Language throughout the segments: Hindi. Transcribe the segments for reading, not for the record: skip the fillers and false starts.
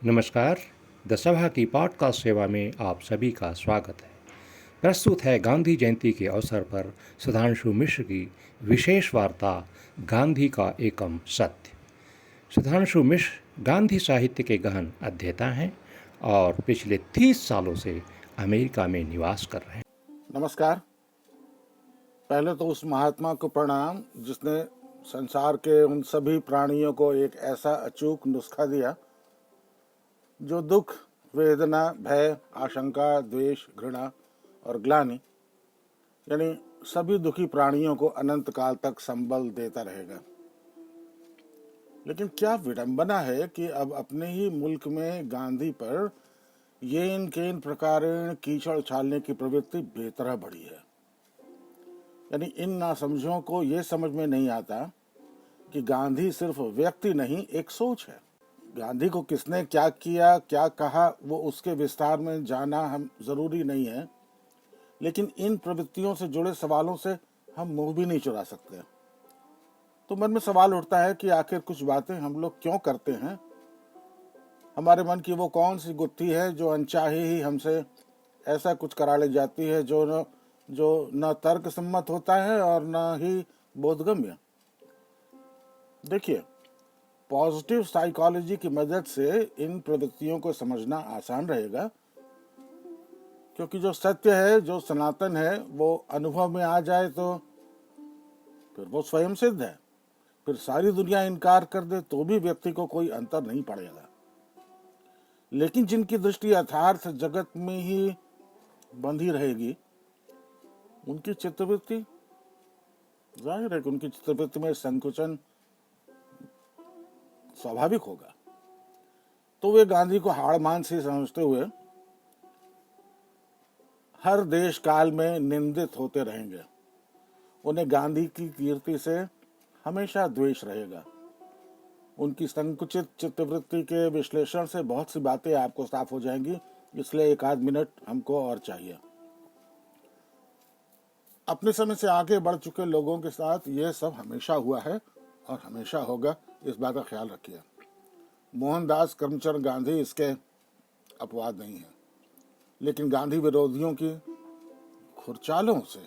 नमस्कार। द सभा की पॉडकास्ट सेवा में आप सभी का स्वागत है। प्रस्तुत है गांधी जयंती के अवसर पर सुधांशु मिश्र की विशेष वार्ता गांधी का एकम सत्य। सुधांशु मिश्र गांधी साहित्य के गहन अध्येता हैं और पिछले 30 सालों से अमेरिका में निवास कर रहे हैं। नमस्कार। पहले तो उस महात्मा को प्रणाम जिसने संसार के उन सभी प्राणियों को एक ऐसा अचूक नुस्खा दिया जो दुख, वेदना, भय, आशंका, द्वेष, घृणा और ग्लानि यानी सभी दुखी प्राणियों को अनंत काल तक संबल देता रहेगा। लेकिन क्या विडंबना है कि अब अपने ही मुल्क में गांधी पर येन केन प्रकारेण कीचड़ उछालने की प्रवृत्ति बेतरह बढ़ी है। यानी इन नासमझों को ये समझ में नहीं आता कि गांधी सिर्फ व्यक्ति नहीं, एक सोच है। गांधी को किसने क्या किया, क्या कहा, वो उसके विस्तार में जाना हम जरूरी नहीं है, लेकिन इन प्रवृत्तियों से जुड़े सवालों से हम मुंह भी नहीं चुरा सकते। तो मन में सवाल उठता है कि आखिर कुछ बातें हम लोग क्यों करते हैं। हमारे मन की वो कौन सी गुत्थी है जो अनचाहे ही हमसे ऐसा कुछ करा ले जाती है जो न तर्क सम्मत होता है और न ही बोधगम्य। देखिए, पॉजिटिव साइकोलॉजी की मदद से इन प्रवृत्तियों को समझना आसान रहेगा, क्योंकि जो सत्य है, जो सनातन है, वो अनुभव में आ जाए तो फिर वो स्वयं सिद्ध है। फिर सारी दुनिया इनकार कर दे तो भी व्यक्ति को कोई अंतर नहीं पड़ेगा। लेकिन जिनकी दृष्टि यथार्थ जगत में ही बंधी रहेगी, उनकी चित्तवृत्ति, जाहिर है कि उनकी चित्तवृत्ति में संकुचन स्वाभाविक होगा। तो वे गांधी को हाड़ मान से समझते हुए हर देश काल में निंदित होते रहेंगे। उन्हें गांधी की कीर्ति से हमेशा द्वेष रहेगा। उनकी संकुचित चित्तवृत्ति के विश्लेषण से बहुत सी बातें आपको साफ हो जाएंगी, इसलिए एक आध मिनट हमको और चाहिए। अपने समय से आगे बढ़ चुके लोगों के साथ यह सब हमेशा हुआ है और हमेशा होगा, इस बात का ख्याल रखिए। मोहनदास करमचंद गांधी इसके अपवाद नहीं है, लेकिन गांधी विरोधियों की खुरचालों से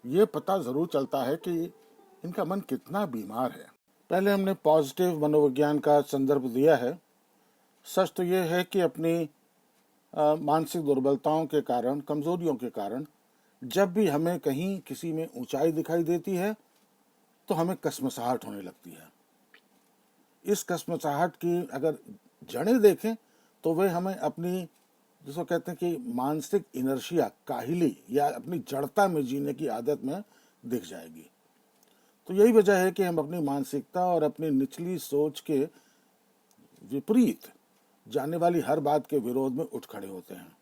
ये पता जरूर चलता है कि इनका मन कितना बीमार है। पहले हमने पॉजिटिव मनोविज्ञान का संदर्भ दिया है। सच तो यह है कि अपनी मानसिक दुर्बलताओं के कारण, कमजोरियों के कारण जब भी हमें कहीं किसी में ऊंचाई दिखाई देती है तो हमें कसमसाहट होने लगती है। इस कसमसाहट की अगर जड़ें देखें तो वे हमें अपनी, जिसको कहते हैं कि मानसिक इनर्शिया, काहिली या अपनी जड़ता में जीने की आदत में दिख जाएगी। तो यही वजह है कि हम अपनी मानसिकता और अपनी निचली सोच के विपरीत जाने वाली हर बात के विरोध में उठ खड़े होते हैं।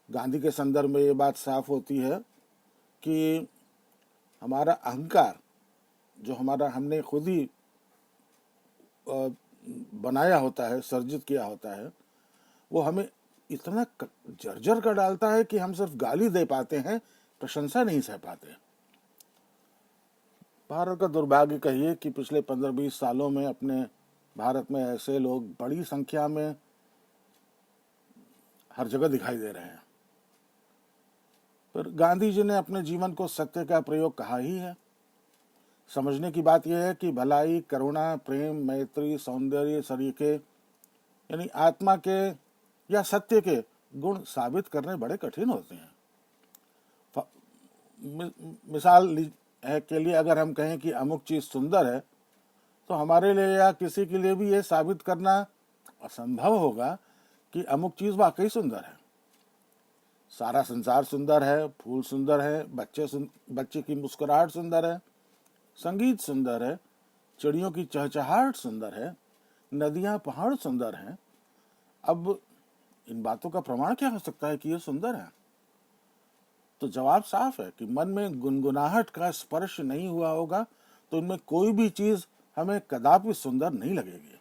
गांधी के संदर्भ में ये बात साफ होती है कि हमारा अहंकार, जो हमारा हमने खुद ही बनाया होता है, सर्जित किया होता है, वो हमें इतना जर्जर कर डालता है कि हम सिर्फ गाली दे पाते हैं, प्रशंसा नहीं सह पाते। भारत का दुर्भाग्य कहिए कि पिछले 15-20 सालों में अपने भारत में ऐसे लोग बड़ी संख्या में हर जगह दिखाई दे रहे हैं। पर गांधी जी ने अपने जीवन को सत्य का प्रयोग कहा ही है। समझने की बात यह है कि भलाई, करुणा, प्रेम, मैत्री, सौंदर्य, सरीखे यानी आत्मा के या सत्य के गुण साबित करने बड़े कठिन होते हैं। मिसाल के लिए अगर हम कहें कि अमुक चीज सुंदर है, तो हमारे लिए या किसी के लिए भी ये साबित करना असंभव होगा कि अमुक चीज वाकई सुंदर है। सारा संसार सुंदर है, फूल सुंदर है, बच्चे की मुस्कुराहट सुंदर है, संगीत सुंदर है, चिड़ियों की चहचहाहट सुंदर है, नदियां पहाड़ सुंदर हैं। अब इन बातों का प्रमाण क्या हो सकता है कि ये सुंदर है? तो जवाब साफ है कि मन में गुनगुनाहट का स्पर्श नहीं हुआ होगा तो इनमें कोई भी चीज हमें कदापि सुंदर नहीं लगेगी।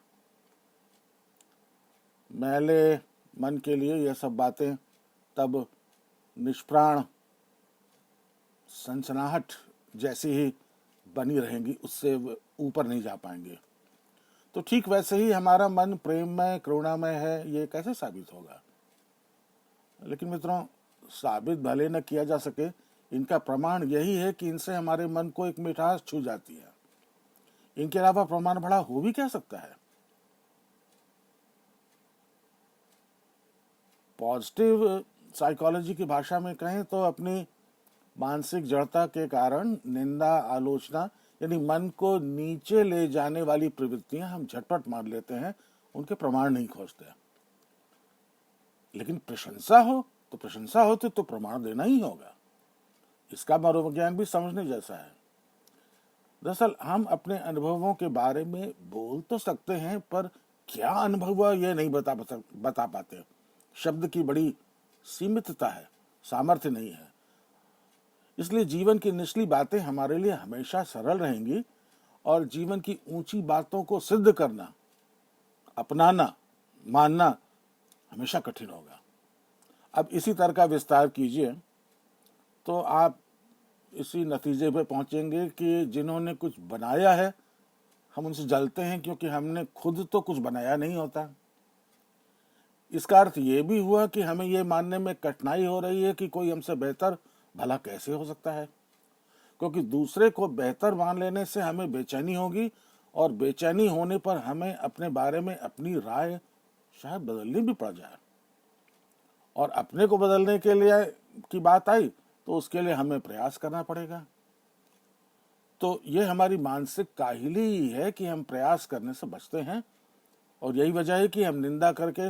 मैले मन के लिए यह सब बातें तब निष्प्राण सनसनाहट जैसी ही बनी रहेंगी, उससे ऊपर नहीं जा पाएंगे। तो ठीक वैसे ही हमारा मन प्रेममय करुणामय है, ये कैसे साबित होगा? लेकिन मित्रों, साबित भले न किया जा सके, इनका प्रमाण यही है कि इनसे हमारे मन को एक मिठास छू जाती है। इनके अलावा प्रमाण बड़ा हो भी क्या सकता है? पॉजिटिव साइकोलॉजी की भाषा में कहें तो अपनी मानसिक जड़ता के कारण निंदा, आलोचना यानी मन को नीचे ले जाने वाली प्रवृत्तियां हम झटपट मान लेते हैं, उनके प्रमाण नहीं खोजते। लेकिन प्रशंसा हो तो प्रशंसा होती तो प्रमाण देना ही होगा। इसका मनोविज्ञान भी समझने जैसा है। दरअसल हम अपने अनुभवों के बारे में बोल तो सकते हैं, पर क्या अनुभव हुआ ये नहीं बता पाते। शब्द की बड़ी सीमितता है, सामर्थ्य नहीं है। इसलिए जीवन की निचली बातें हमारे लिए हमेशा सरल रहेंगी और जीवन की ऊंची बातों को सिद्ध करना, अपनाना, मानना हमेशा कठिन होगा। अब इसी तरह का विस्तार कीजिए तो आप इसी नतीजे पे पहुंचेंगे कि जिन्होंने कुछ बनाया है हम उनसे जलते हैं, क्योंकि हमने खुद तो कुछ बनाया नहीं होता। इसका अर्थ ये भी हुआ कि हमें ये मानने में कठिनाई हो रही है कि कोई हमसे बेहतर भला कैसे हो सकता है, क्योंकि दूसरे को बेहतर मान लेने से हमें बेचैनी होगी और बेचैनी होने पर हमें अपने बारे में अपनी राय शायद बदलनी भी पड़ जाए। और अपने को बदलने के लिए की बात आई तो उसके लिए हमें प्रयास करना पड़ेगा। तो ये हमारी मानसिक काहिली ही है कि हम प्रयास करने से बचते हैं, और यही वजह है कि हम निंदा करके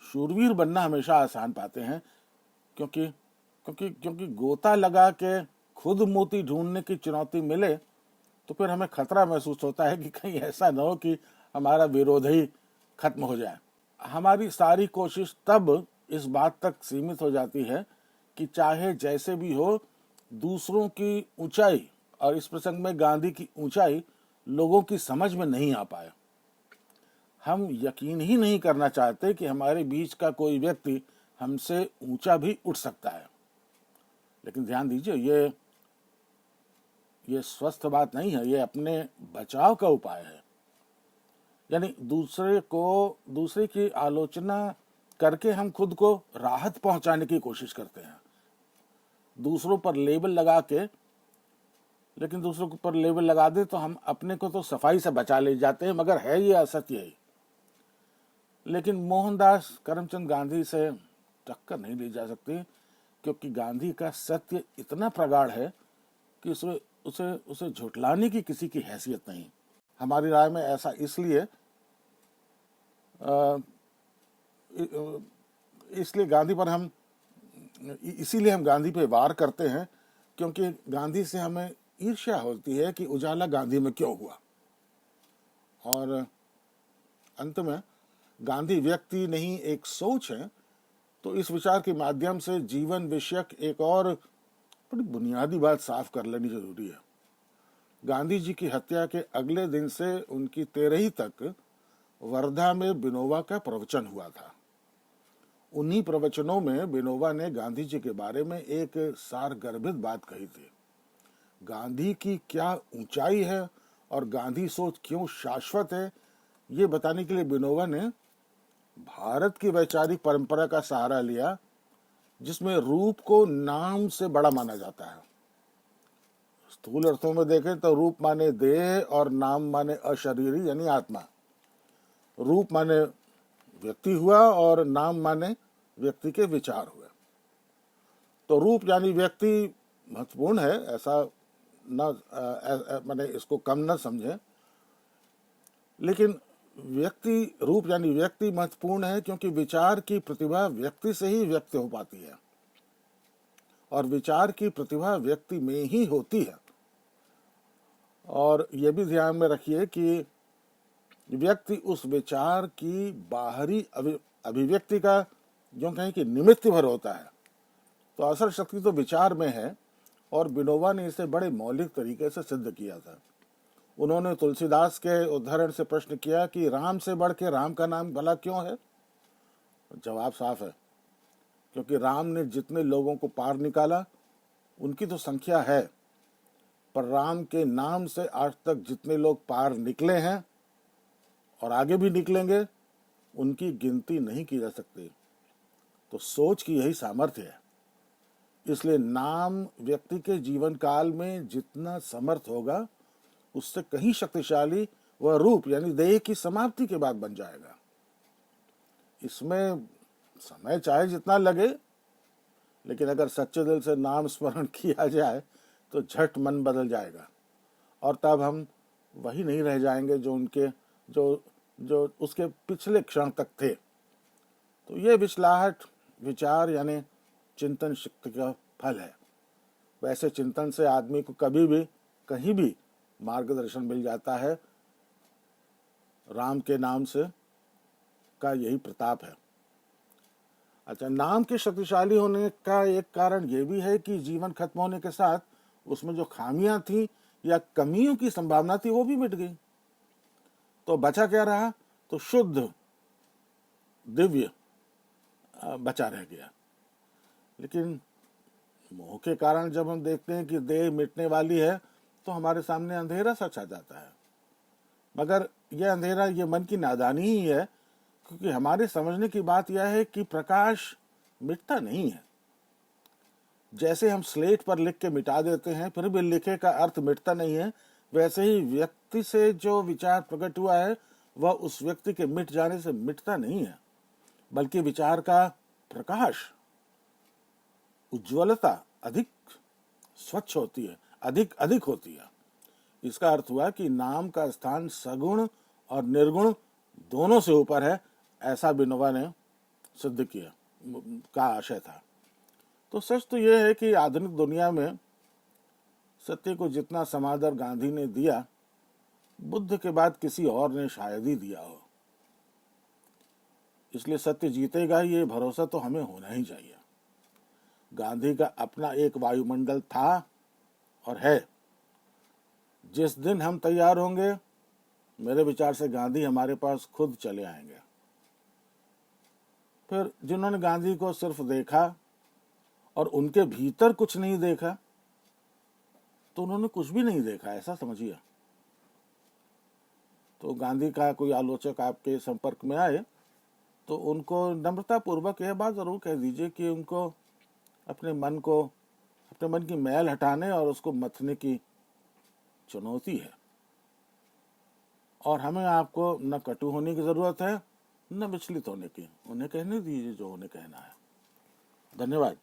शूरवीर बनना हमेशा आसान पाते हैं, क्योंकि क्योंकि क्योंकि गोता लगा के खुद मोती ढूंढने की चुनौती मिले तो फिर हमें खतरा महसूस होता है कि कहीं ऐसा न हो कि हमारा विरोध ही खत्म हो जाए। हमारी सारी कोशिश तब इस बात तक सीमित हो जाती है कि चाहे जैसे भी हो, दूसरों की ऊंचाई, और इस प्रसंग में गांधी की ऊंचाई, लोगों की समझ में नहीं आ पाए। हम यकीन ही नहीं करना चाहते कि हमारे बीच का कोई व्यक्ति हमसे ऊंचा भी उठ सकता है। लेकिन ध्यान दीजिए, ये स्वस्थ बात नहीं है, ये अपने बचाव का उपाय है। यानी दूसरे की आलोचना करके हम खुद को राहत पहुंचाने की कोशिश करते हैं, दूसरों पर लेबल लगा के। लेकिन दूसरों पर लेबल लगा दे तो हम अपने को तो सफाई से बचा ले जाते हैं, मगर है ये असत्य ही। लेकिन मोहनदास करमचंद गांधी से टक्कर नहीं ली जा सकती, क्योंकि गांधी का सत्य इतना प्रगाढ़ है कि उसे झुटलाने की किसी की हैसियत नहीं। हमारी राय में ऐसा इसीलिए हम गांधी पे वार करते हैं, क्योंकि गांधी से हमें ईर्ष्या होती है कि उजाला गांधी में क्यों हुआ। और अंत में गांधी व्यक्ति नहीं एक सोच है, तो इस विचार के माध्यम से जीवन विषयक एक और बड़ी बुनियादी बात साफ कर लेनी जरूरी है। गांधी जी की हत्या के अगले दिन से उनकी 13वीं तक वर्धा में विनोबा का प्रवचन हुआ था। उन्हीं प्रवचनों में विनोबा ने गांधी जी के बारे में एक सारगर्भित बात कही थी। गांधी की क्या ऊंचाई है और गांधी सोच क्यों शाश्वत है, ये बताने के लिए विनोबा ने भारत की वैचारिक परंपरा का सहारा लिया, जिसमें रूप को नाम से बड़ा माना जाता है। स्थूल अर्थों में देखें तो रूप माने देह और नाम माने अशरीरी यानी आत्मा। रूप माने व्यक्ति हुआ और नाम माने व्यक्ति के विचार हुए। तो रूप यानी व्यक्ति महत्वपूर्ण है, ऐसा माने इसको कम न समझे। लेकिन रूप यानी व्यक्ति महत्वपूर्ण है, क्योंकि विचार की प्रतिभा व्यक्ति से ही व्यक्त हो पाती है, और विचार की प्रतिभा व्यक्ति में ही होती है। और यह भी ध्यान में रखिए कि व्यक्ति उस विचार की बाहरी अभिव्यक्ति का जो कहें कि निमित्त भर होता है। तो असल शक्ति तो विचार में है, और विनोबा ने इसे बड़े मौलिक तरीके से सिद्ध किया था। उन्होंने तुलसीदास के उदाहरण से प्रश्न किया कि राम से बढ़ के राम का नाम भला क्यों है? जवाब साफ है, क्योंकि राम ने जितने लोगों को पार निकाला उनकी तो संख्या है, पर राम के नाम से आज तक जितने लोग पार निकले हैं और आगे भी निकलेंगे, उनकी गिनती नहीं की जा सकती। तो सोच की यही सामर्थ्य है। इसलिए नाम व्यक्ति के जीवन काल में जितना समर्थ होगा, उससे कहीं शक्तिशाली वह रूप यानी देह की समाप्ति के बाद बन जाएगा। इसमें समय चाहे जितना लगे, लेकिन अगर सच्चे दिल से नाम स्मरण किया जाए तो झट मन बदल जाएगा, और तब हम वही नहीं रह जाएंगे जो उनके जो जो उसके पिछले क्षण तक थे। तो ये विचलाहट विचार यानी चिंतन शक्ति का फल है। वैसे चिंतन से आदमी को कभी भी कहीं भी मार्गदर्शन मिल जाता है। राम के नाम से का यही प्रताप है। अच्छा, नाम के शक्तिशाली होने का एक कारण ये भी है कि जीवन खत्म होने के साथ उसमें जो खामियां थी या कमियों की संभावना थी वो भी मिट गई। तो बचा क्या रहा? तो शुद्ध दिव्य बचा रह गया। लेकिन मोह के कारण जब हम देखते हैं कि देह मिटने वाली है तो हमारे सामने अंधेरा सा छा जाता है। मगर यह अंधेरा ये मन की नादानी ही है, क्योंकि हमारे समझने की बात यह है कि प्रकाश मिटता नहीं है। जैसे हम स्लेट पर लिख के मिटा देते हैं फिर भी लिखे का अर्थ मिटता नहीं है, वैसे ही व्यक्ति से जो विचार प्रकट हुआ है वह उस व्यक्ति के मिट जाने से मिटता नहीं है, बल्कि विचार का प्रकाश, उज्ज्वलता अधिक स्वच्छ होती है, अधिक अधिक होती है। इसका अर्थ हुआ कि नाम का स्थान सगुण और निर्गुण दोनों से ऊपर है, ऐसा विनोबा ने सिद्ध किया का आशय था। तो सच तो यह है कि आधुनिक दुनिया में सत्य को जितना समादर गांधी ने दिया, बुद्ध के बाद किसी और ने शायद ही दिया हो। इसलिए सत्य जीतेगा, ये भरोसा तो हमें होना ही चाहिए। गांधी का अपना एक वायुमंडल था और है। जिस दिन हम तैयार होंगे, मेरे विचार से गांधी हमारे पास खुद चले आएंगे। फिर जिन्होंने गांधी को सिर्फ देखा और उनके भीतर कुछ नहीं देखा, तो उन्होंने कुछ भी नहीं देखा, ऐसा समझिए। तो गांधी का कोई आलोचक आपके संपर्क में आए तो उनको नम्रता पूर्वक यह बात जरूर कह दीजिए कि उनको अपने मन की मैल हटाने और उसको मथने की चुनौती है। और हमें आपको न कटु होने की जरूरत है न विचलित होने की। उन्हें कहने दीजिए जो उन्हें कहना है। धन्यवाद।